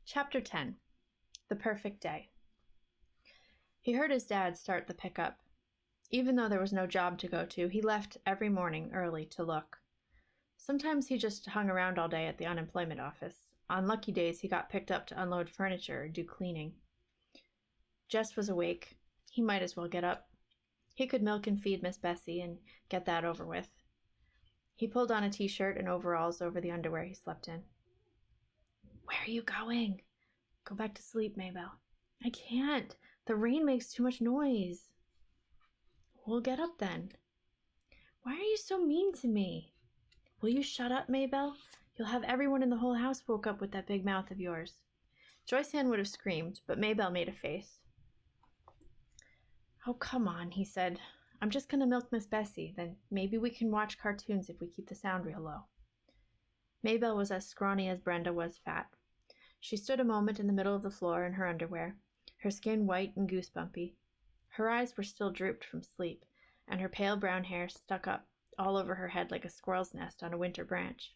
Chapter 10. The Perfect Day. He heard his dad start the pickup. Even though there was no job to go to, he left every morning early to look. Sometimes he just hung around all day at the unemployment office. On lucky days, he got picked up to unload furniture or do cleaning. Jess was awake. He might as well get up. He could milk and feed Miss Bessie and get that over with. He pulled on a t-shirt and overalls over the underwear he slept in. "Where are you going?" "Go back to sleep, Maybelle." "I can't. The rain makes too much noise." "We'll get up then." "Why are you so mean to me?" "Will you shut up, Maybelle? You'll have everyone in the whole house woke up with that big mouth of yours." Joyce Ann would have screamed, but Maybelle made a face. "Oh, come on," he said. "I'm just going to milk Miss Bessie. Then maybe we can watch cartoons if we keep the sound real low." Maybelle was as scrawny as Brenda was fat. She stood a moment in the middle of the floor in her underwear, her skin white and goosebumpy. Her eyes were still drooped from sleep, and her pale brown hair stuck up all over her head like a squirrel's nest on a winter branch.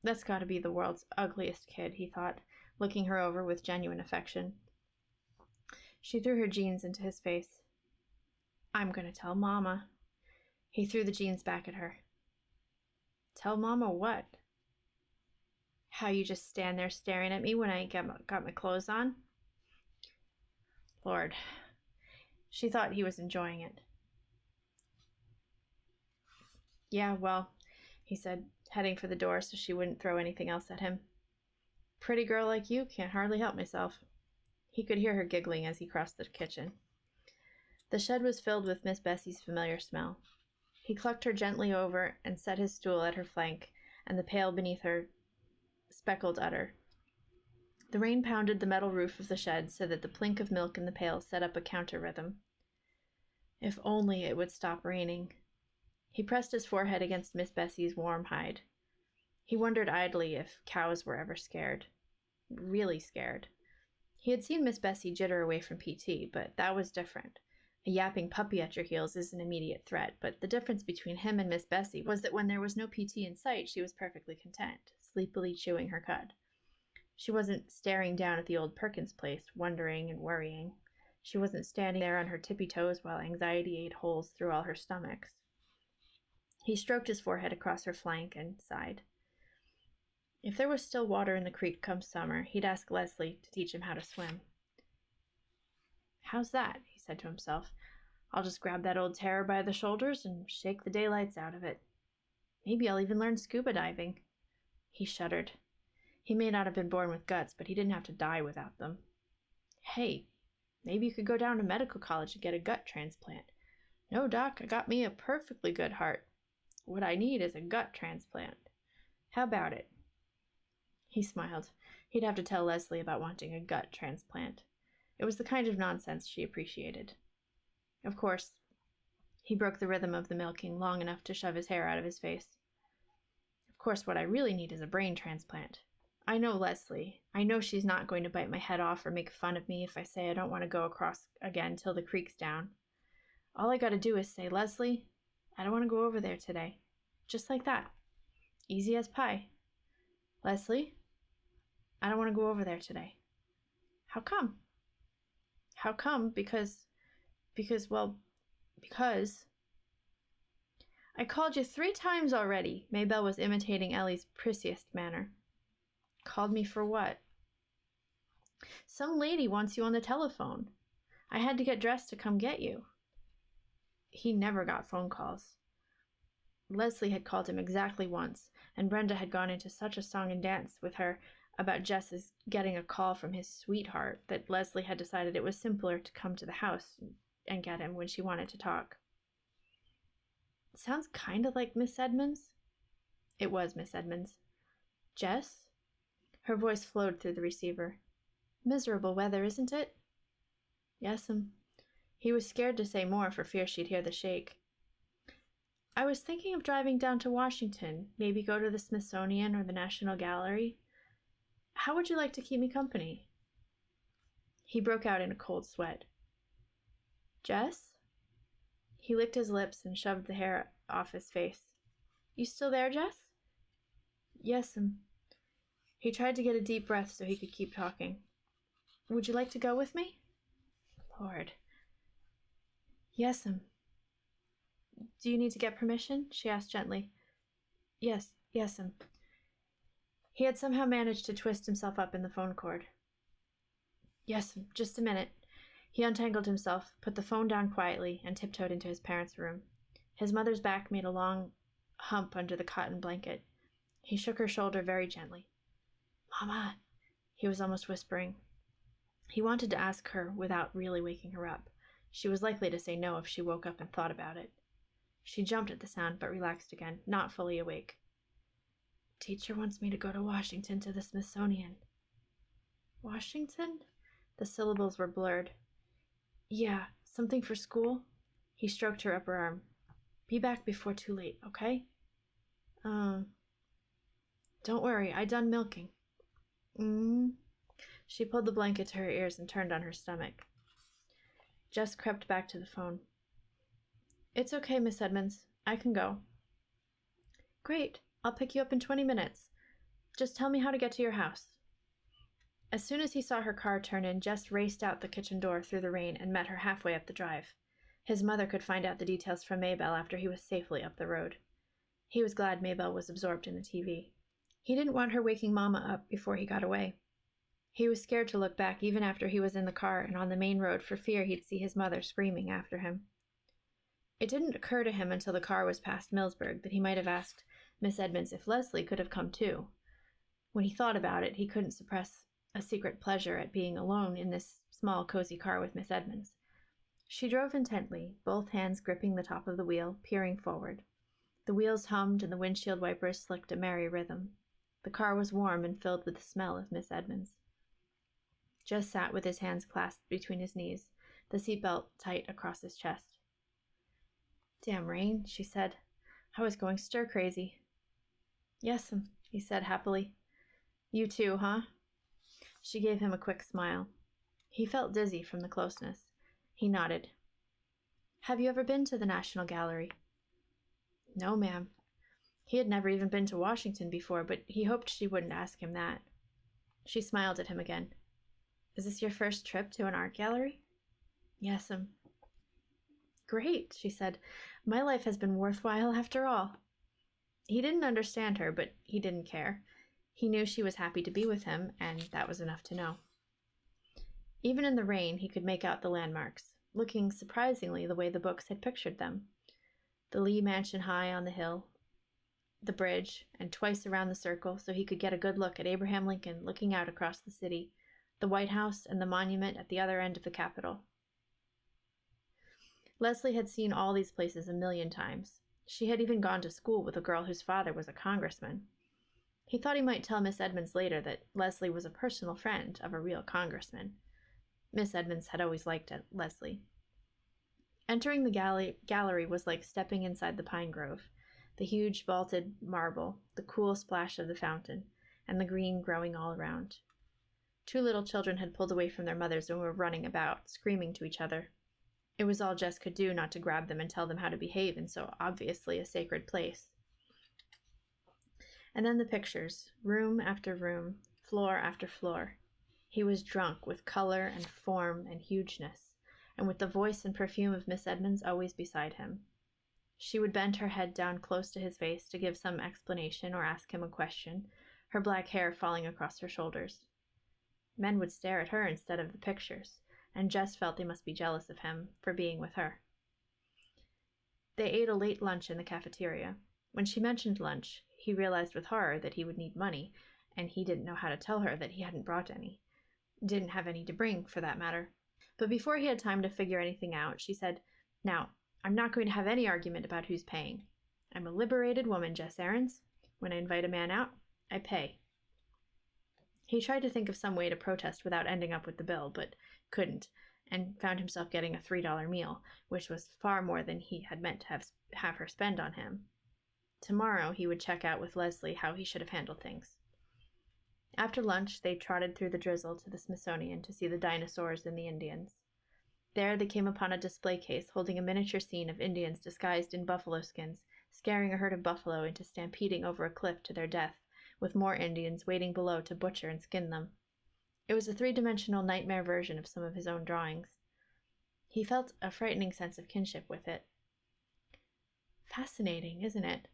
That's got to be the world's ugliest kid, he thought, looking her over with genuine affection. She threw her jeans into his face. "I'm going to tell Mama." He threw the jeans back at her. "Tell Mama what?" "How you just stand there staring at me when I ain't got my clothes on?" Lord. She thought he was enjoying it. "Yeah, well," he said, heading for the door so she wouldn't throw anything else at him. "Pretty girl like you, can't hardly help myself." He could hear her giggling as he crossed the kitchen. The shed was filled with Miss Bessie's familiar smell. He clucked her gently over and set his stool at her flank and the pail beneath her speckled udder. The rain pounded the metal roof of the shed so that the plink of milk in the pail set up a counter rhythm. If only it would stop raining. He pressed his forehead against Miss Bessie's warm hide. He wondered idly if cows were ever scared. Really scared. He had seen Miss Bessie jitter away from PT, but that was different. A yapping puppy at your heels is an immediate threat, but the difference between him and Miss Bessie was that when there was no PT in sight, she was perfectly content, sleepily chewing her cud. She wasn't staring down at the old Perkins place, wondering and worrying. She wasn't standing there on her tippy toes while anxiety ate holes through all her stomachs. He stroked his forehead across her flank and sighed. If there was still water in the creek come summer, he'd ask Leslie to teach him how to swim. "How's that?" he said to himself. "I'll just grab that old terror by the shoulders and shake the daylights out of it. Maybe I'll even learn scuba diving." He shuddered. He may not have been born with guts, but he didn't have to die without them. "Hey, maybe you could go down to medical college and get a gut transplant." "No, Doc, I got me a perfectly good heart. What I need is a gut transplant. How about it?" He smiled. He'd have to tell Leslie about wanting a gut transplant. It was the kind of nonsense she appreciated. Of course, he broke the rhythm of the milking long enough to shove his hair out of his face. "Of course, what I really need is a brain transplant. I know Leslie. I know she's not going to bite my head off or make fun of me if I say I don't want to go across again till the creek's down. All I gotta do is say, 'Leslie, I don't want to go over there today.' Just like that. Easy as pie. 'Leslie, I don't want to go over there today.' How come?" "How come? Because, I called you 3 times already." Maybelle was imitating Ellie's prissiest manner. "Called me for what?" "Some lady wants you on the telephone. I had to get dressed to come get you." He never got phone calls. Leslie had called him exactly once, and Brenda had gone into such a song and dance with her about Jess's getting a call from his sweetheart that Leslie had decided it was simpler to come to the house and get him when she wanted to talk. "It sounds kind of like Miss Edmonds." It was Miss Edmonds. "Jess?" Her voice flowed through the receiver. "Miserable weather, isn't it?" "Yes'm." He was scared to say more for fear she'd hear the shake. "I was thinking of driving down to Washington, maybe go to the Smithsonian or the National Gallery. How would you like to keep me company?" He broke out in a cold sweat. "Jess?" He licked his lips and shoved the hair off his face. "You still there, Jess?" "Yes'm." He tried to get a deep breath so he could keep talking. Would you like to go with me? Lord. Yes'm. Do you need to get permission? She asked gently. Yes'm. He had somehow managed to twist himself up in the phone cord. Yes'm, just a minute. He untangled himself, put the phone down quietly, and tiptoed into his parents' room. His mother's back made a long hump under the cotton blanket. He shook her shoulder very gently. Mama, he was almost whispering. He wanted to ask her without really waking her up. She was likely to say no if she woke up and thought about it. She jumped at the sound but relaxed again, not fully awake. Teacher wants me to go to Washington to the Smithsonian. Washington? The syllables were blurred. Yeah, something for school? He stroked her upper arm. Be back before too late, okay? Don't worry, I done milking. She pulled the blanket to her ears and turned on her stomach. Jess crept back to the phone. It's okay, Miss Edmonds. I can go. Great. I'll pick you up in 20 minutes. Just tell me how to get to your house. As soon as he saw her car turn in, Jess raced out the kitchen door through the rain and met her halfway up the drive. His mother could find out the details from Maybelle after he was safely up the road. He was glad Maybelle was absorbed in the TV. He didn't want her waking Mama up before he got away. He was scared to look back even after he was in the car and on the main road for fear he'd see his mother screaming after him. It didn't occur to him until the car was past Millsburg that he might have asked Miss Edmonds if Leslie could have come too. When he thought about it, he couldn't suppress a secret pleasure at being alone in this small, cozy car with Miss Edmonds. She drove intently, both hands gripping the top of the wheel, peering forward. The wheels hummed and the windshield wipers slicked a merry rhythm. The car was warm and filled with the smell of Miss Edmonds. Jess sat with his hands clasped between his knees, the seatbelt tight across his chest. Damn rain, she said. I was going stir-crazy. Yes'm, he said happily. You too, huh? She gave him a quick smile. He felt dizzy from the closeness. He nodded. Have you ever been to the National Gallery? No, ma'am. He had never even been to Washington before, but he hoped she wouldn't ask him that. She smiled at him again. Is this your first trip to an art gallery? Yes'm. Great, she said. My life has been worthwhile after all. He didn't understand her, but he didn't care. He knew she was happy to be with him, and that was enough to know. Even in the rain, he could make out the landmarks, looking surprisingly the way the books had pictured them. The Lee mansion high on the hill, the bridge, and twice around the circle so he could get a good look at Abraham Lincoln looking out across the city, the White House, and the monument at the other end of the Capitol. Leslie had seen all these places a million times. She had even gone to school with a girl whose father was a congressman. He thought he might tell Miss Edmonds later that Leslie was a personal friend of a real congressman. Miss Edmonds had always liked Leslie. Entering the gallery was like stepping inside the pine grove, the huge vaulted marble, the cool splash of the fountain, and the green growing all around. Two little children had pulled away from their mothers and were running about, screaming to each other. It was all Jess could do not to grab them and tell them how to behave in so obviously a sacred place. And then the pictures, room after room, floor after floor. He was drunk with color and form and hugeness, and with the voice and perfume of Miss Edmonds always beside him. She would bend her head down close to his face to give some explanation or ask him a question, her black hair falling across her shoulders. Men would stare at her instead of the pictures, and Jess felt they must be jealous of him for being with her. They ate a late lunch in the cafeteria. When she mentioned lunch, he realized with horror that he would need money, and he didn't know how to tell her that he hadn't brought any. Didn't have any to bring, for that matter. But before he had time to figure anything out, she said, Now, I'm not going to have any argument about who's paying. I'm a liberated woman, Jess Aarons. When I invite a man out, I pay. He tried to think of some way to protest without ending up with the bill, but couldn't, and found himself getting a $3 meal, which was far more than he had meant to have her spend on him. Tomorrow he would check out with Leslie how he should have handled things. After lunch, they trotted through the drizzle to the Smithsonian to see the dinosaurs and the Indians. There they came upon a display case holding a miniature scene of Indians disguised in buffalo skins, scaring a herd of buffalo into stampeding over a cliff to their death, with more Indians waiting below to butcher and skin them. It was a three-dimensional nightmare version of some of his own drawings. He felt a frightening sense of kinship with it. "Fascinating, isn't it?"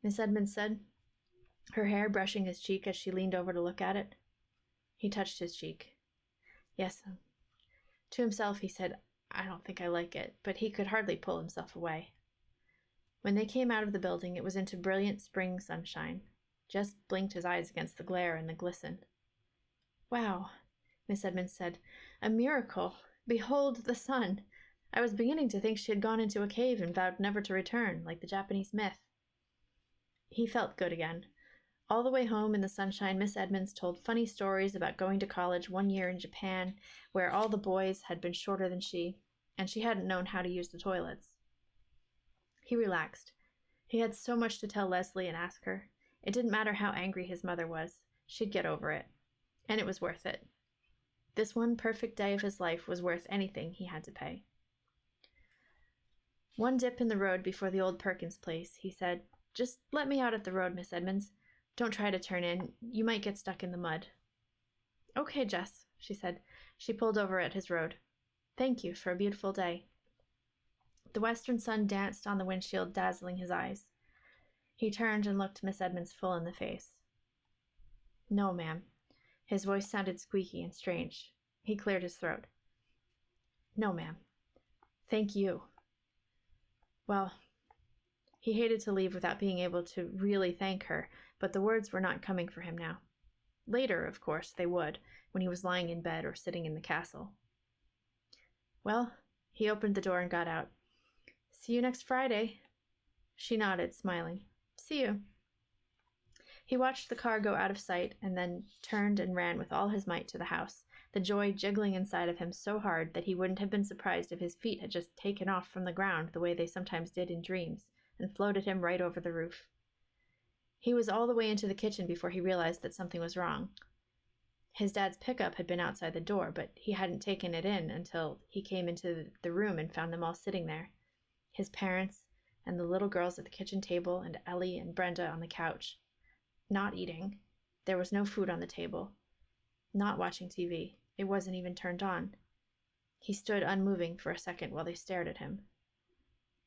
Miss Edmonds said, her hair brushing his cheek as she leaned over to look at it. He touched his cheek. "Yes." To himself he said, "I don't think I like it," but he could hardly pull himself away. When they came out of the building, it was into brilliant spring sunshine. Jess blinked his eyes against the glare and the glisten. "Wow," Miss Edmonds said. "A miracle. Behold the sun. I was beginning to think she had gone into a cave and vowed never to return, like the Japanese myth." He felt good again. All the way home in the sunshine, Miss Edmonds told funny stories about going to college one year in Japan, where all the boys had been shorter than she, and she hadn't known how to use the toilets. He relaxed. He had so much to tell Leslie and ask her. It didn't matter how angry his mother was. She'd get over it. And it was worth it. This one perfect day of his life was worth anything he had to pay. One dip in the road before the old Perkins place, he said, "Just let me out at the road, Miss Edmonds. Don't try to turn in. You might get stuck in the mud." "Okay, Jess," she said. She pulled over at his road. "Thank you for a beautiful day." The western sun danced on the windshield, dazzling his eyes. He turned and looked Miss Edmonds full in the face. "No, ma'am." His voice sounded squeaky and strange. He cleared his throat. "No, ma'am. Thank you." Well, he hated to leave without being able to really thank her, but the words were not coming for him now. Later, of course, they would, when he was lying in bed or sitting in the castle. Well, he opened the door and got out. "See you next Friday." She nodded, smiling. "See you." He watched the car go out of sight and then turned and ran with all his might to the house, the joy jiggling inside of him so hard that he wouldn't have been surprised if his feet had just taken off from the ground the way they sometimes did in dreams and floated him right over the roof. He was all the way into the kitchen before he realized that something was wrong. His dad's pickup had been outside the door, but he hadn't taken it in until he came into the room and found them all sitting there. His parents and the little girls at the kitchen table and Ellie and Brenda on the couch. Not eating. There was no food on the table. Not watching TV. It wasn't even turned on. He stood unmoving for a second while they stared at him.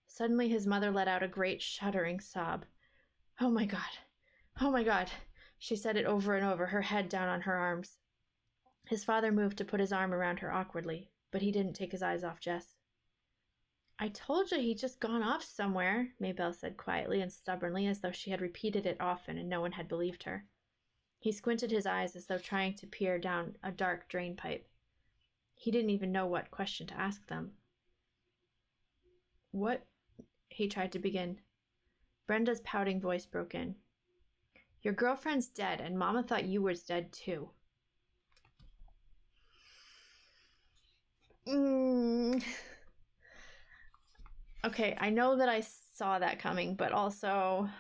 Suddenly his mother let out a great shuddering sob. "Oh my God! Oh my God!" She said it over and over, her head down on her arms. His father moved to put his arm around her awkwardly, but he didn't take his eyes off Jess. "I told you he'd just gone off somewhere," Maybelle said quietly and stubbornly, as though she had repeated it often and no one had believed her. He squinted his eyes as though trying to peer down a dark drain pipe. He didn't even know what question to ask them. "What?" he tried to begin. Brenda's pouting voice broke in. "Your girlfriend's dead, and Mama thought you was dead too." Okay, I know that I saw that coming, but also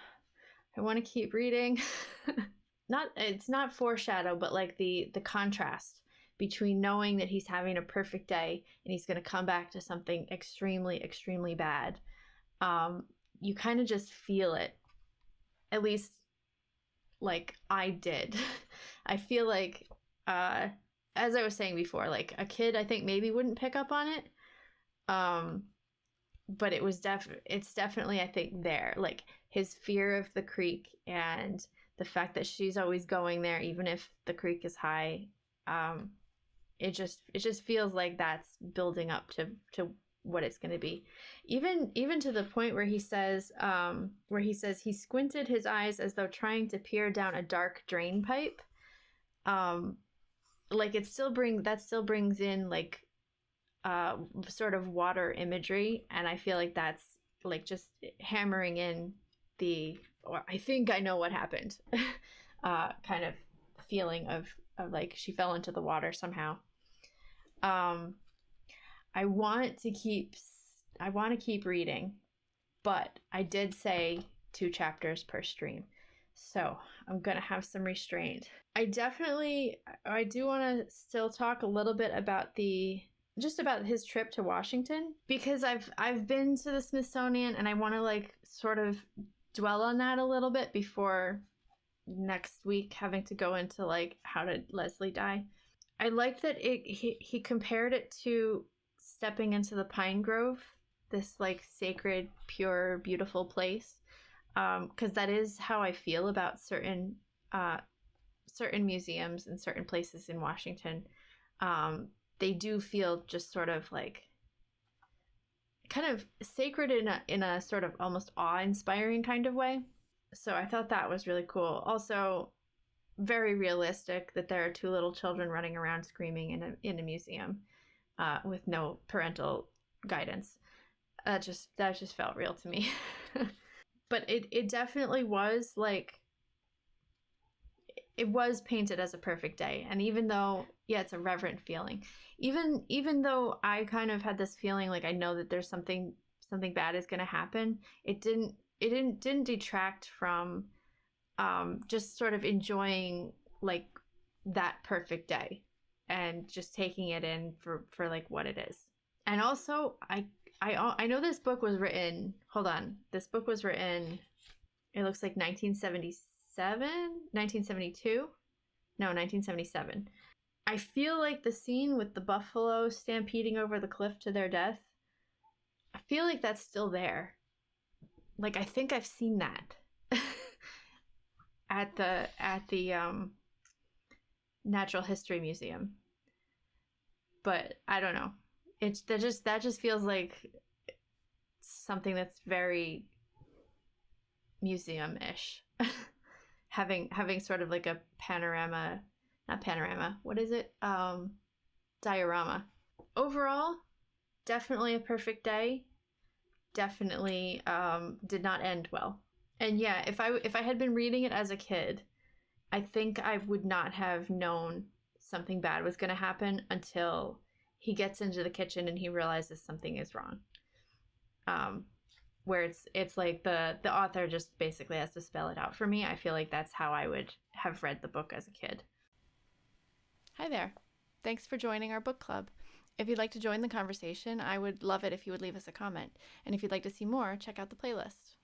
I want to keep reading. It's not foreshadow, but like the contrast between knowing that he's having a perfect day and he's going to come back to something extremely, extremely bad. You kind of just feel it. At least, like, I did. I feel like, as I was saying before, like, a kid, I think, maybe wouldn't pick up on it. But it's definitely, I think, there. Like, his fear of the creek and the fact that she's always going there, even if the creek is high. It just feels like that's building up to what it's going to be. Even to the point where he says he squinted his eyes as though trying to peer down a dark drain pipe. Like that still brings in like sort of water imagery, and I feel like that's like just hammering in or I think I know what happened kind of feeling of like she fell into the water somehow. I want to keep reading, but I did say 2 chapters per stream, so I'm gonna have some restraint. I do want to still talk a little bit about about his trip to Washington, because I've been to the Smithsonian and I want to like sort of dwell on that a little bit before next week having to go into like how did Leslie die. I liked that he compared it to stepping into the pine grove, this like sacred, pure, beautiful place. Because that is how I feel about certain museums and certain places in Washington. They do feel just sort of like kind of sacred in a sort of almost awe-inspiring kind of way. So I thought that was really cool. Also, very realistic that there are two little children running around screaming in a museum with no parental guidance. That just felt real to me. But it definitely was like, it was painted as a perfect day. And even though, yeah, it's a reverent feeling. Even though I kind of had this feeling like I know that there's something bad is going to happen, it didn't detract from just sort of enjoying like that perfect day and just taking it in for like what it is. And also, I know this book was written. Hold on, this book was written. It looks like 1977, 1972. No, 1977. I feel like the scene with the buffalo stampeding over the cliff to their death, I feel like that's still there. Like, I think I've seen that at the Natural History Museum. But I don't know. That just feels like something that's very museum-ish. having sort of like a panorama, not panorama, what is it? Diorama. Overall, definitely a perfect day. Definitely did not end well. And yeah, if I had been reading it as a kid, I think I would not have known something bad was going to happen until he gets into the kitchen and he realizes something is wrong. Where it's like the author just basically has to spell it out for me. I feel like that's how I would have read the book as a kid. Hi there. Thanks for joining our book club. If you'd like to join the conversation, I would love it if you would leave us a comment. And if you'd like to see more, check out the playlist.